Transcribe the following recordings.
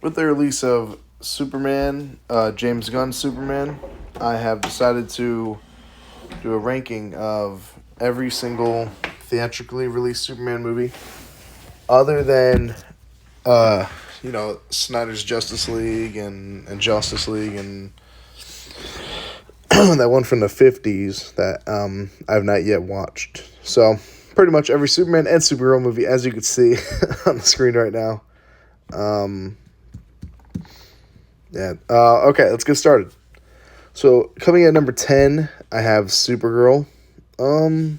With the release of Superman, James Gunn's Superman, I have decided to do a ranking of every single theatrically released Superman movie, other than uh, Snyder's Justice League and Justice League and that one from the 50s that I've not yet watched. So pretty much every Superman and Supergirl movie, as you can see on the screen right now. Um, yeah. Okay, let's get started. So coming at number 10, I have Supergirl. Um,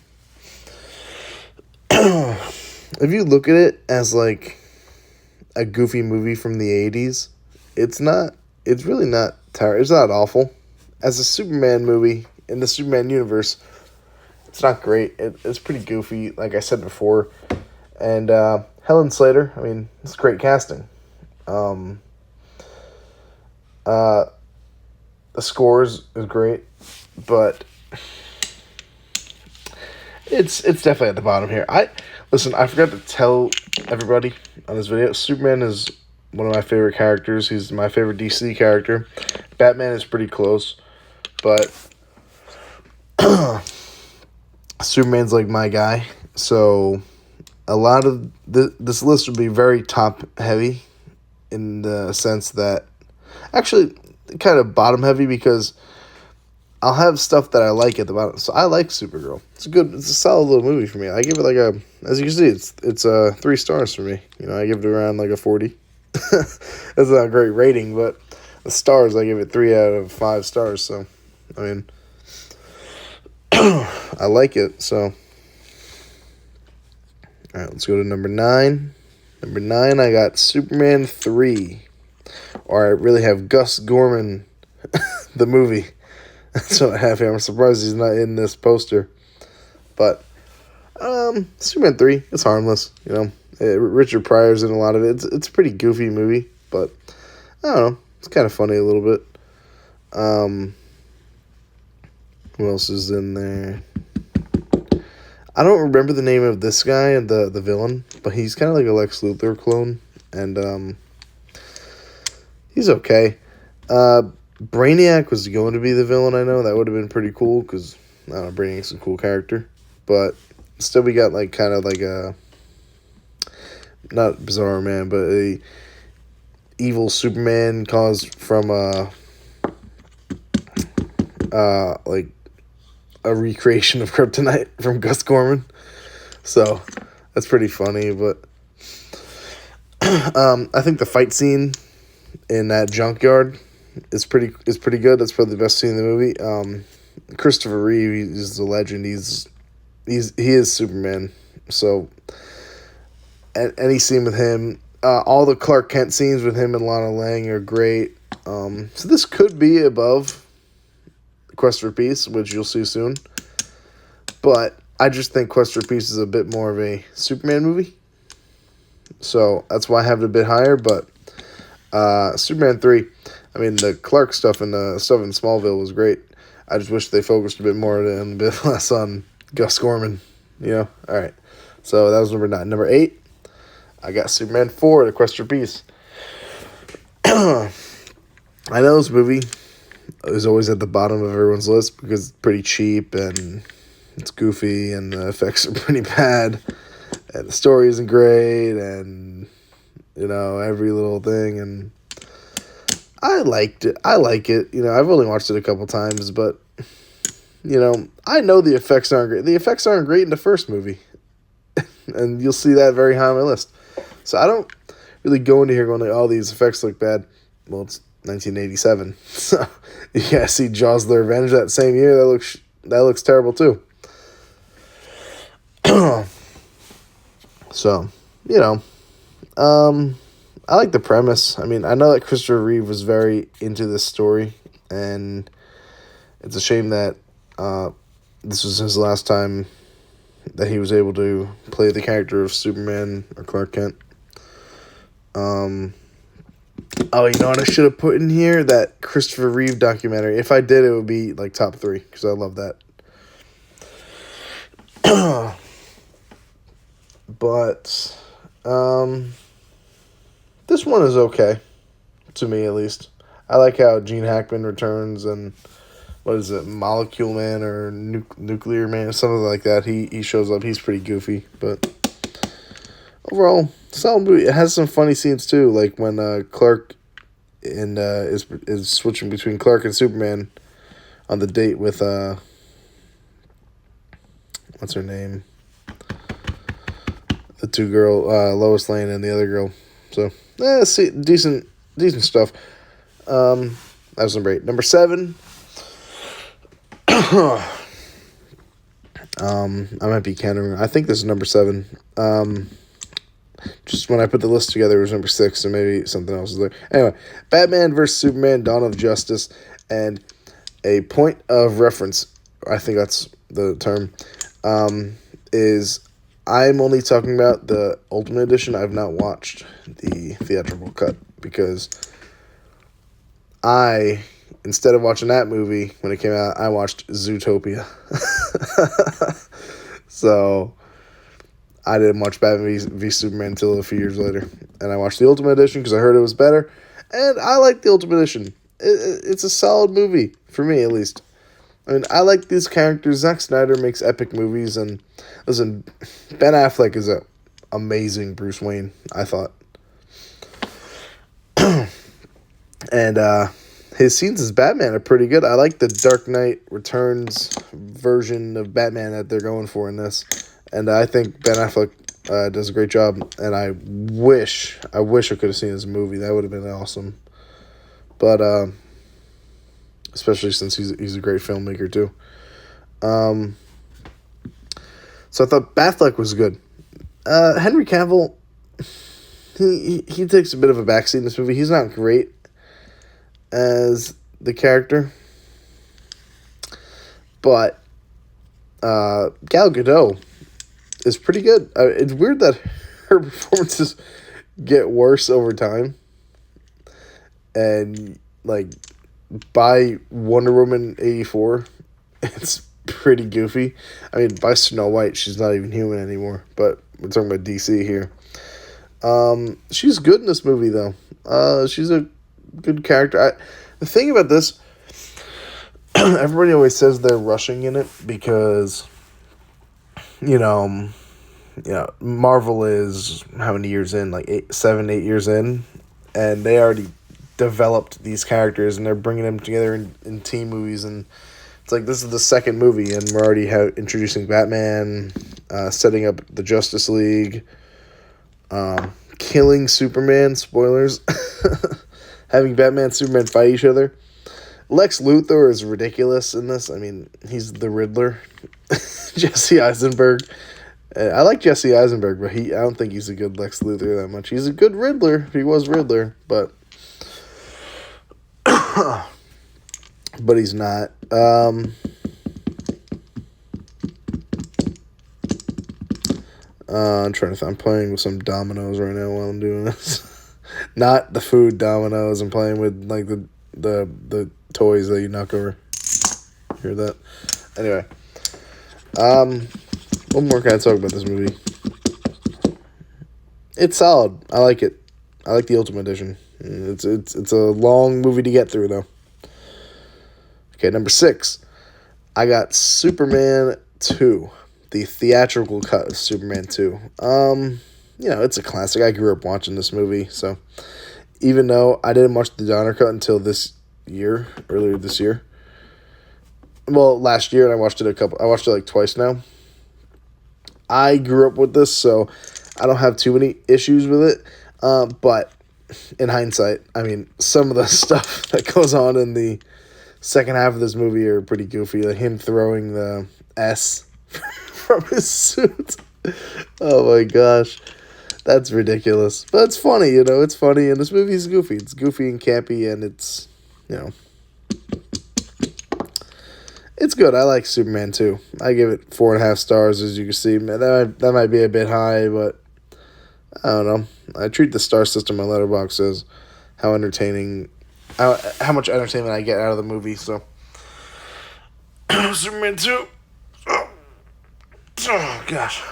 if you look at it as like a goofy movie from the 80s, it's not. It's really not terrible. It's not awful. As a Superman movie in the Superman universe, it's not great. It's pretty goofy, like I said before. And Helen Slater, I mean, it's great casting. Um, uh, the scores is great, but it's definitely at the bottom here. I forgot to tell everybody on this video. Superman is one of my favorite characters. He's my favorite DC character. Batman is pretty close, but Superman's like my guy. So a lot of this list would be very top heavy in the sense that actually kind of bottom heavy because I'll have stuff that I like at the bottom. So I like Supergirl. It's a solid little movie for me. I give it like as you can see, it's 3 stars for me. I give it around like a 40. That's not a great rating, but the stars I give it 3 out of 5 stars. So, I mean, I like it. So, all right, let's go to number 9. Number 9, I got Superman 3, or I really have Gus Gorman, the movie. That's what I have here. I'm surprised he's not in this poster. But Superman 3, it's harmless. Richard Pryor's in a lot of it. It's a pretty goofy movie, but I don't know. It's kind of funny a little bit. Who else is in there? I don't remember the name of this guy and the villain, but he's kind of like a Lex Luthor clone, and he's okay. Brainiac was going to be the villain, I know. That would have been pretty cool, because, I don't know, Brainiac's a cool character. But still we got, like, kind of like a, not Bizarro Man, but a evil Superman caused from, like, a recreation of Kryptonite from Gus Gorman. So, that's pretty funny, but I think the fight scene in that junkyard is pretty good. That's probably the best scene in the movie. Christopher Reeve is a legend. He is Superman. So any scene with him, all the Clark Kent scenes with him and Lana Lang are great. So this could be above Quest for Peace, which you'll see soon. But I just think Quest for Peace is a bit more of a Superman movie. So that's why I have it a bit higher. But Superman 3, I mean, the Clark stuff and the stuff in Smallville was great. I just wish they focused a bit more and a bit less on Gus Gorman. All right. So that was number 9. Number 8, I got Superman 4, The Quest for Peace. I know this movie is always at the bottom of everyone's list because it's pretty cheap and it's goofy and the effects are pretty bad and the story isn't great and, every little thing. And I liked it. I like it. I've only watched it a couple times, but, I know the effects aren't great. The effects aren't great in the first movie. And you'll see that very high on my list. So I don't really go into here going, like, oh, these effects look bad. Well, it's 1987. So you guys see Jaws the Revenge that same year. That looks terrible too. So, I like the premise. I mean, I know that Christopher Reeve was very into this story, and it's a shame that this was his last time that he was able to play the character of Superman or Clark Kent. Oh, you know what I should have put in here? That Christopher Reeve documentary. If I did, it would be like top 3, because I love that. But this one is okay. to me at least. I like how Gene Hackman returns and what is it, Molecule Man or Nuclear Man, something like that. He shows up. He's pretty goofy, but overall, solid movie. It has some funny scenes too, like when Clark and is switching between Clark and Superman on the date with what's her name, the two girl, Lois Lane and the other girl. So see, decent stuff. That was number 8. Number 7. I might be counting. I think this is number 7. Just when I put the list together, it was number 6, so maybe something else is there. Anyway, Batman vs. Superman: Dawn of Justice, and a point of reference, I think that's the term, is I'm only talking about the Ultimate Edition. I've not watched the theatrical cut because instead of watching that movie when it came out, I watched Zootopia. So I didn't watch Batman v Superman until a few years later. And I watched the Ultimate Edition because I heard it was better. And I like the Ultimate Edition. It's a solid movie, for me at least. I mean, I like these characters. Zack Snyder makes epic movies. And listen, Ben Affleck is an amazing Bruce Wayne, I thought. And his scenes as Batman are pretty good. I like the Dark Knight Returns version of Batman that they're going for in this. And I think Ben Affleck does a great job. And I wish I could have seen his movie. That would have been awesome. But especially since he's a great filmmaker too. So I thought Batfleck was good. Henry Cavill, he takes a bit of a backseat in this movie. He's not great as the character, but Gal Gadot is pretty good. It's weird that her performances get worse over time, and like by Wonder Woman 84, it's pretty goofy. I mean, by Snow White, she's not even human anymore. But we're talking about DC here. She's good in this movie though. She's a good character. The thing about this, everybody always says they're rushing in it because, Marvel is how many years in? Like 7, 8 years in, and they already developed these characters and they're bringing them together in team movies, and it's like this is the second movie and we're already introducing Batman, setting up the Justice League, killing Superman, spoilers, having Batman and Superman fight each other. Lex Luthor is ridiculous in this. I mean, he's the Riddler. Jesse Eisenberg. I like Jesse Eisenberg, but I don't think he's a good Lex Luthor that much. He's a good Riddler. He was Riddler, but but he's not. I'm trying to I'm playing with some dominoes right now while I'm doing this. Not the food dominoes. I'm playing with like the toys that you knock over. Hear that? Anyway. What more can I talk about this movie? It's solid. I like it. I like the Ultimate Edition. It's a long movie to get through though. Okay, number 6. I got Superman 2. The theatrical cut of Superman 2. It's a classic. I grew up watching this movie, so even though I didn't watch the Donner cut until earlier this year. Well, last year, and I watched it like twice now. I grew up with this, so I don't have too many issues with it. But in hindsight, I mean, some of the stuff that goes on in the second half of this movie are pretty goofy. Like him throwing the S from his suit. Oh my gosh. That's ridiculous. But it's funny, it's funny, and this movie is goofy. It's goofy and campy, and it's, it's good. I like Superman 2. I give it 4.5 stars, as you can see. That might be a bit high, but I don't know. I treat the star system on Letterboxd as how entertaining, how much entertainment I get out of the movie, so. Superman 2. Oh gosh.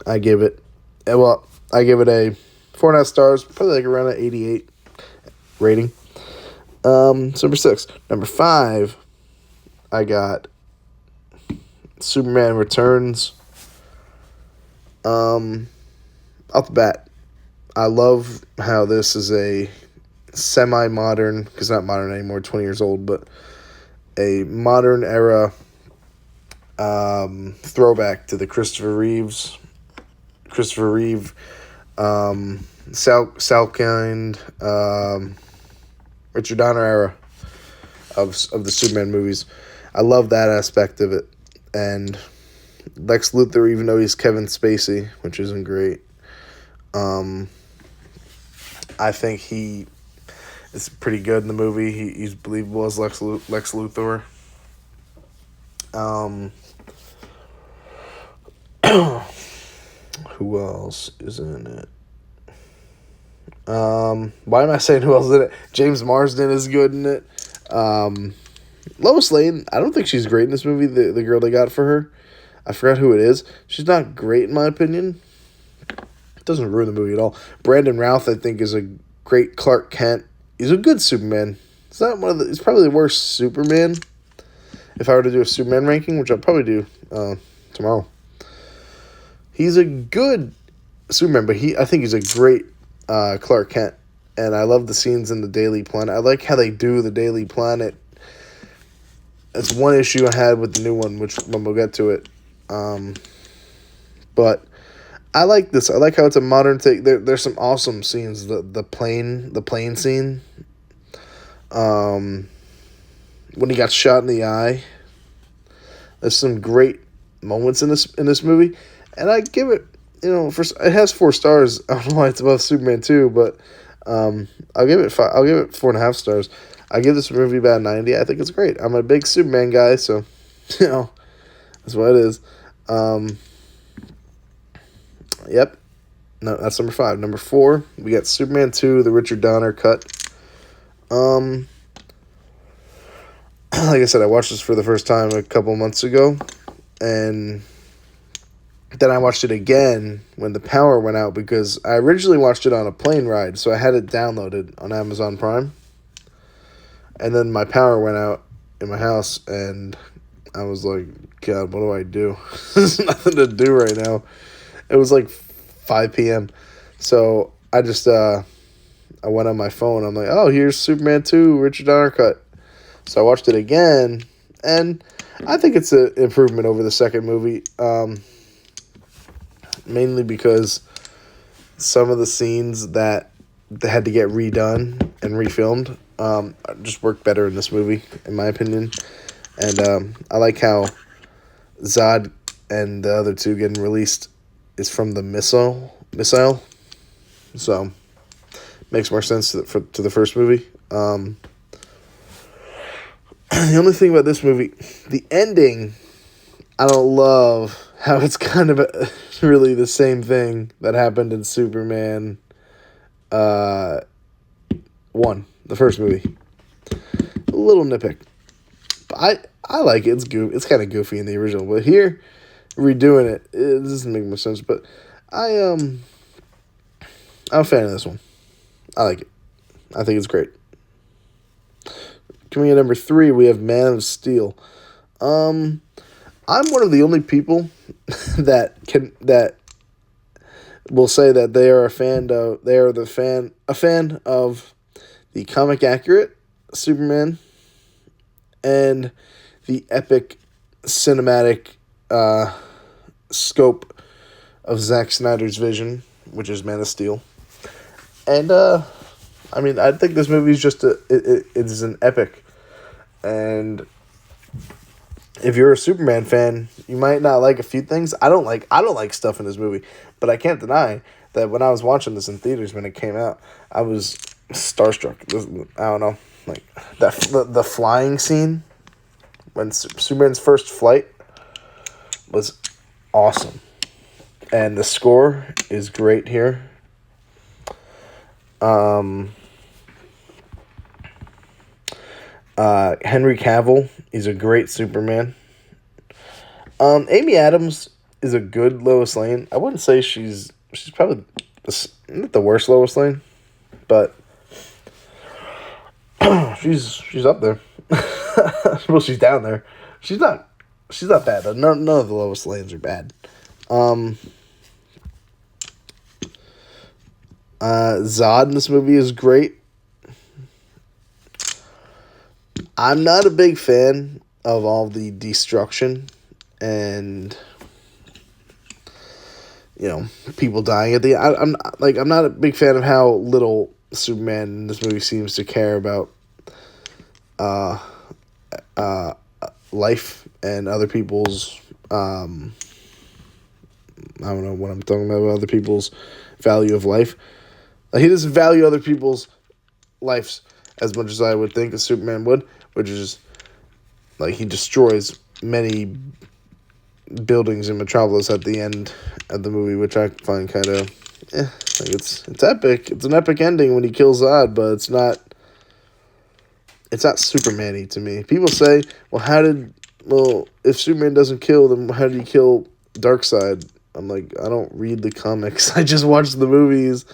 I give it a 4.5 stars, probably like around an 88 rating. So number 6. Number 5, I got Superman Returns. Off the bat, I love how this is a semi-modern, because not modern anymore, 20 years old, but a modern era throwback to the Christopher Reeve, Salkind, Richard Donner era of the Superman movies. I love that aspect of it. And Lex Luthor, even though he's Kevin Spacey, which isn't great, I think he is pretty good in the movie. He's believable as Lex Luthor. Who else is in it? Why am I saying who else is in it? James Marsden is good in it. Lois Lane, I don't think she's great in this movie, the girl they got for her. I forgot who it is. She's not great in my opinion. It doesn't ruin the movie at all. Brandon Routh, I think, is a great Clark Kent. He's a good Superman. It's not one of the. It's probably the worst Superman. If I were to do a Superman ranking, which I'll probably do tomorrow. He's a good Superman, but I think he's a great Clark Kent. And I love the scenes in the Daily Planet. I like how they do the Daily Planet. That's one issue I had with the new one, which when we'll get to it. But I like this. I like how it's a modern take. There's some awesome scenes. The plane scene. When he got shot in the eye. There's some great moments in this movie, and I give it. It has 4 stars. I don't know why it's above Superman 2, but I'll give it 5. I'll give it 4.5 stars. I give this movie about 90. I think it's great. I'm a big Superman guy, so that's what it is. Yep. No, that's number 5. Number 4, we got Superman 2, the Richard Donner cut. Like I said, I watched this for the first time a couple months ago, and then I watched it again when the power went out, because I originally watched it on a plane ride, so I had it downloaded on Amazon Prime. And then my power went out in my house, and I was like, God, what do I do? There's nothing to do right now. It was like 5 p.m. So I just, I went on my phone. I'm like, oh, here's Superman 2, Richard Donner cut. So I watched it again, and I think it's an improvement over the second movie. Mainly because some of the scenes that they had to get redone and refilmed just work better in this movie, in my opinion. And I like how Zod and the other two getting released is from the missile. So makes more sense to the first movie. The only thing about this movie, the ending, I don't love how it's kind of really the same thing that happened in Superman 1, the first movie. A little nitpick. But I like it. It's kind of goofy in the original, but here, redoing it doesn't make much sense. But I'm a fan of this one. I like it. I think it's great. Coming in number 3, we have Man of Steel. I'm one of the only people that will say that they are a fan of the comic accurate Superman and the epic cinematic scope of Zack Snyder's vision, which is Man of Steel. And I think this movie is just it is an epic. And if you're a Superman fan, you might not like a few things. I don't like stuff in this movie, but I can't deny that when I was watching this in theaters when it came out, I was starstruck. I don't know, like the flying scene when Superman's first flight was awesome, and the score is great here. Henry Cavill is a great Superman. Amy Adams is a good Lois Lane. I wouldn't say she's probably not the worst Lois Lane, but she's up there. Well, she's down there. She's not bad. None of the Lois Lanes are bad. Zod in this movie is great. I'm not a big fan of all the destruction and people dying at the end. I'm not a big fan of how little Superman in this movie seems to care about life and other people's I don't know what I'm talking about, other people's value of life. He doesn't value other people's lives as much as I would think a Superman would, which is he destroys many buildings in Metropolis at the end of the movie, which I find kind of it's epic. It's an epic ending when he kills Zod, but it's not Superman-y to me. People say, if Superman doesn't kill, then how did he kill Darkseid? I'm like, I don't read the comics. I just watch the movies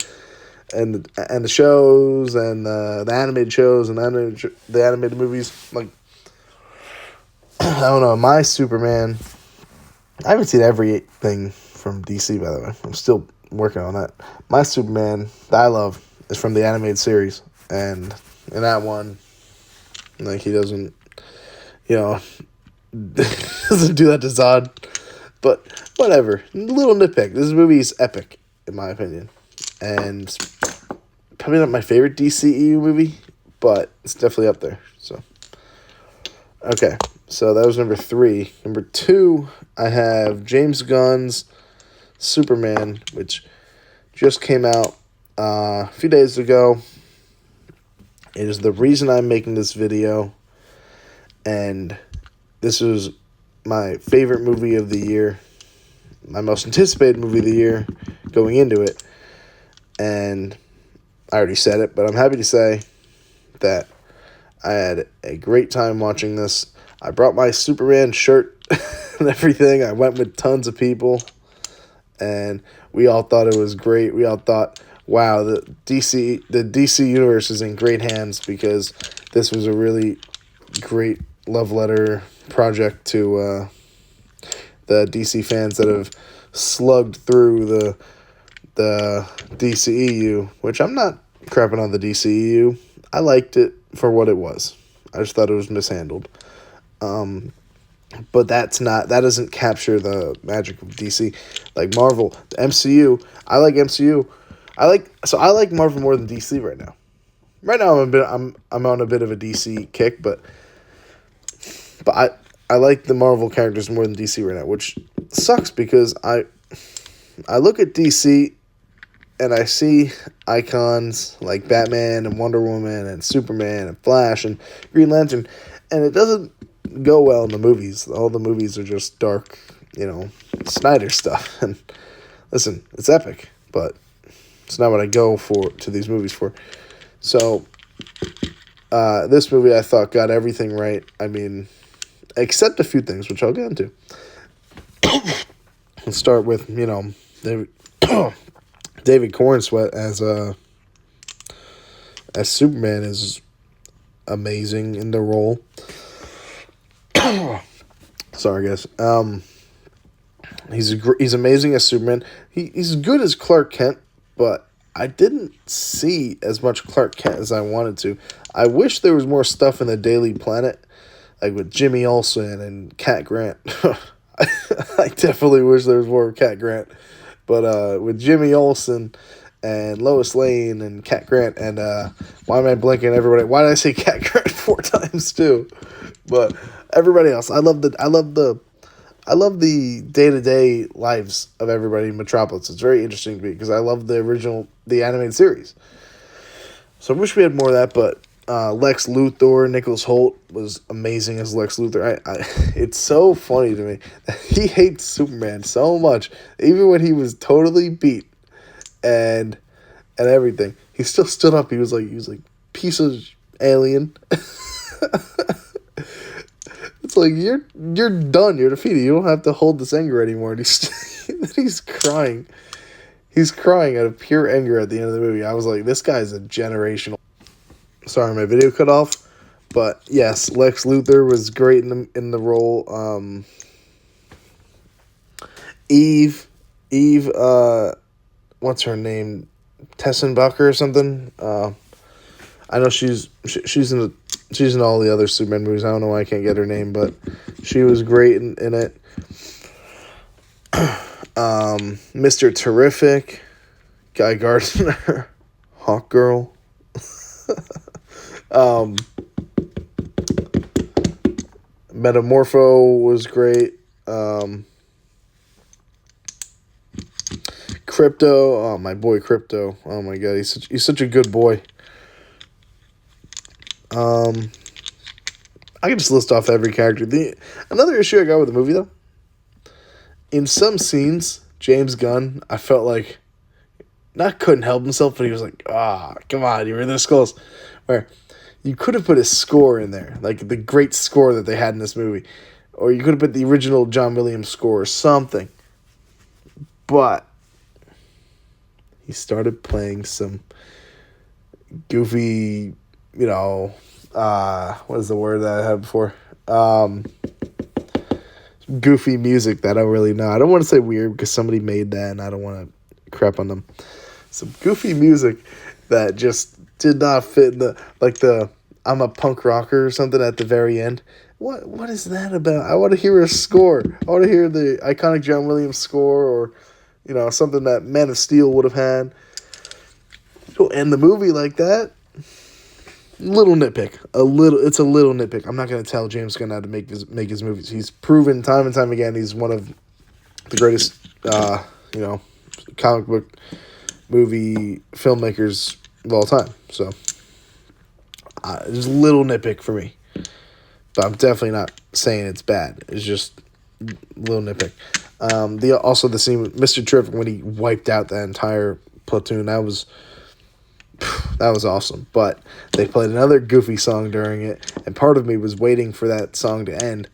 and the shows and the animated shows and the animated movies. I don't know. My Superman, I haven't seen everything from DC, by the way. I'm still working on that. My Superman that I love is from the animated series, and in that one, he doesn't, doesn't do that to Zod. But whatever. Little nitpick. This movie is epic, in my opinion. And it's probably not my favorite DCEU movie, but it's definitely up there. So, okay. So that was number 3. Number 2, I have James Gunn's Superman, which just came out a few days ago. It is the reason I'm making this video. And this was my favorite movie of the year, my most anticipated movie of the year going into it. And I already said it, but I'm happy to say that I had a great time watching this. I brought my Superman shirt and everything. I went with tons of people, and we all thought it was great. We all thought, wow, the DC universe is in great hands, because this was a really great love letter project to the DC fans that have slugged through the DCEU, which I'm not crapping on the DCEU. I liked it for what it was. I just thought it was mishandled. But that doesn't capture the magic of DC. Like Marvel, the MCU, I like MCU. I like Marvel more than DC right now. Right now I'm on a bit of a DC kick, but I like the Marvel characters more than DC right now, which sucks because I look at DC and I see icons like Batman and Wonder Woman and Superman and Flash and Green Lantern, and it doesn't go well in the movies. All the movies are just dark, Snyder stuff. And listen, it's epic, but it's not what I go to these movies for. So this movie I thought got everything right. I mean, except a few things, which I'll get into. Let's start with, David Corenswet as Superman is amazing in the role. Sorry, guys. He's amazing as Superman. He's good as Clark Kent, but I didn't see as much Clark Kent as I wanted to. I wish there was more stuff in the Daily Planet, like with Jimmy Olsen and Cat Grant. I definitely wish there was more Cat Grant. But with Jimmy Olsen and Lois Lane and Cat Grant and why am I blanking everybody? Why did I say Cat Grant 4 times too? But everybody else, I love the day-to-day lives of everybody in Metropolis. It's very interesting to me because I love the animated series. So I wish we had more of that, but Lex Luthor, Nicholas Hoult was amazing as Lex Luthor. It's so funny to me. He hates Superman so much. Even when he was totally beat and everything, he still stood up. He was like piece of alien. It's like, you're done. You're defeated. You don't have to hold this anger anymore. And he's crying. He's crying out of pure anger at the end of the movie. I was like, this guy's a generational. Sorry, my video cut off. But yes, Lex Luthor was great in the role. Eve, what's her name? Tessenbacher or something. I know she's in all the other Superman movies. I don't know why I can't get her name, but she was great in it. Mr. Terrific, Guy Gardner, Hawkgirl. Metamorpho was great. Crypto, oh my boy Crypto. Oh my god, he's such a good boy. I can just list off every character. Another issue I got with the movie though, in some scenes, James Gunn, I felt like not couldn't help himself, but he was like, come on, you were this close. Where you could have put a score in there, like the great score that they had in this movie. Or you could have put the original John Williams score or something. But he started playing some goofy, what is the word that I had before? Goofy music that I don't really know. I don't want to say weird because somebody made that and I don't want to crap on them. Some goofy music that just did not fit in the I'm a punk rocker or something at the very end. What is that about? I want to hear a score. I want to hear the iconic John Williams score or something that Man of Steel would have had. Don't end the movie like that. Little nitpick. It's a little nitpick. I'm not going to tell James Gunn how to make his movies. He's proven time and time again he's one of the greatest comic book movie filmmakers of all time. So it's a little nitpick for me. But I'm definitely not saying it's bad. It's just a little nitpick. The scene with Mr. Terrific when he wiped out the entire platoon, that was awesome. But they played another goofy song during it, and part of me was waiting for that song to end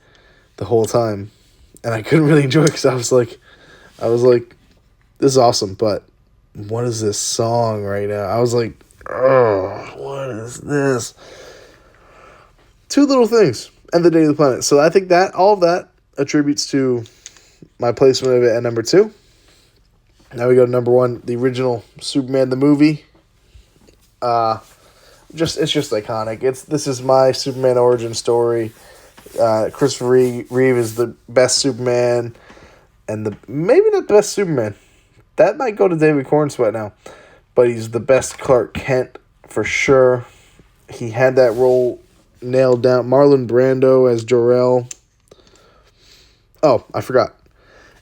the whole time, and I couldn't really enjoy it because I was like, this is awesome, but what is this song right now? I was like, oh, what is this? Two Little Things and The Day of the Planet. So I think that all of that attributes to my placement of it at number 2. Now we go to number 1, the original Superman the movie. It's just iconic. This is my Superman origin story. Christopher Reeve is the best Superman, and maybe not the best Superman. That might go to David Cornsweet now, but he's the best Clark Kent for sure. He had that role nailed down. Marlon Brando as Jor-El. Oh, I forgot.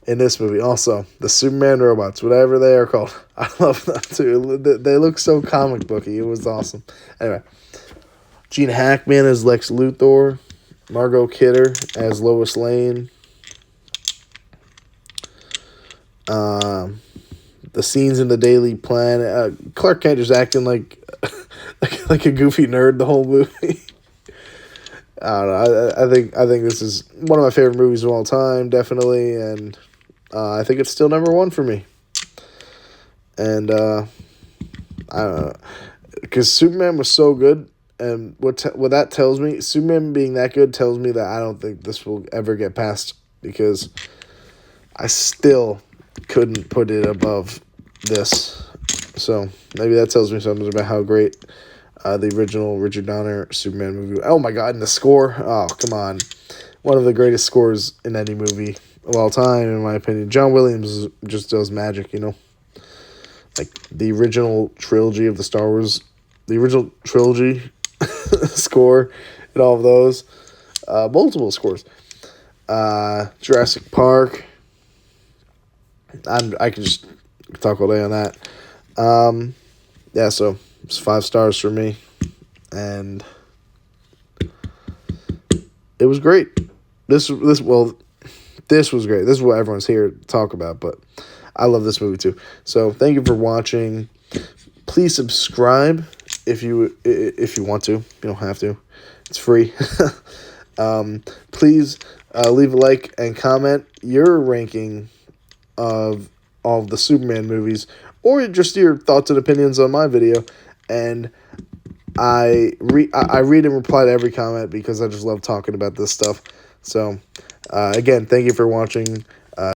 In this movie, also, the Superman robots, whatever they are called. I love them too. They look so comic booky. It was awesome. Anyway, Gene Hackman as Lex Luthor. Margot Kidder as Lois Lane. The scenes in the Daily Planet. Clark Kent just acting like like a goofy nerd the whole movie. I don't know. I think this is one of my favorite movies of all time, definitely, and I think it's still number 1 for me. And I don't know, because Superman was so good, and what that tells me, Superman being that good tells me that I don't think this will ever get past, because I still couldn't put it above this. So maybe that tells me something about how great the original Richard Donner Superman movie. Oh my god, and the score. Oh, come on. One of the greatest scores in any movie of all time, in my opinion. John Williams just does magic, Like the original trilogy of the Star Wars, the original trilogy score and all of those. Multiple scores. Jurassic Park. I can just talk all day on that. So it's 5 stars for me, and it was great. This was great. This is what everyone's here to talk about, but I love this movie too. So thank you for watching. Please subscribe if you want to. You don't have to. It's free. Please leave a like and comment your ranking of all of the Superman movies, or just your thoughts and opinions on my video. And I read and reply to every comment because I just love talking about this stuff. So, again, thank you for watching.